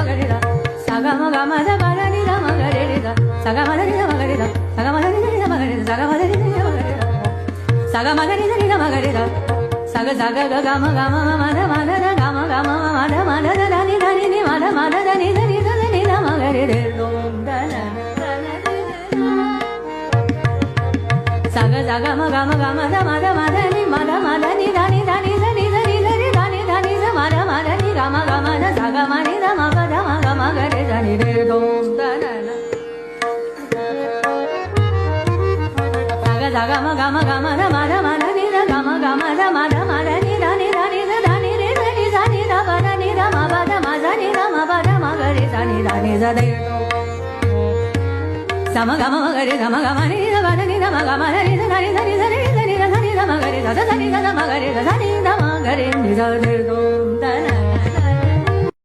மகரிதா சகம கமத பரனித மகரிதா சகமதனித மகரிதா சகமதனித மகரிதா சகமதனித மகரிதா சகமதனித மகரிதா சக சக கம கம மத மத கம கம மத மத தனி தனி நி மத மத தனி தனி தனி மகரிதே தோம் தன சக சக ம கம கம த மத மத நி மத மத நி தனி தனி தனி தனி தனி தனி தனி மத மத நி கம கம த சக மணி த மக த மக மகரி தனி ரே தோம் தன சக சக ம கம கம த மத மத நி த கம கம த மத மத நி தனி தனி தனி ரே தனி தனி த பத நி த ம பத மத நி த ம பத மகரி தனி தனி சதே சம கம மகரி சம கம நி த பத நி த ம கம நி த தனி தனி தனி தனி தனி த மகரி த தனி த மகரி த தனி த மகரி நி சதே தோம் தன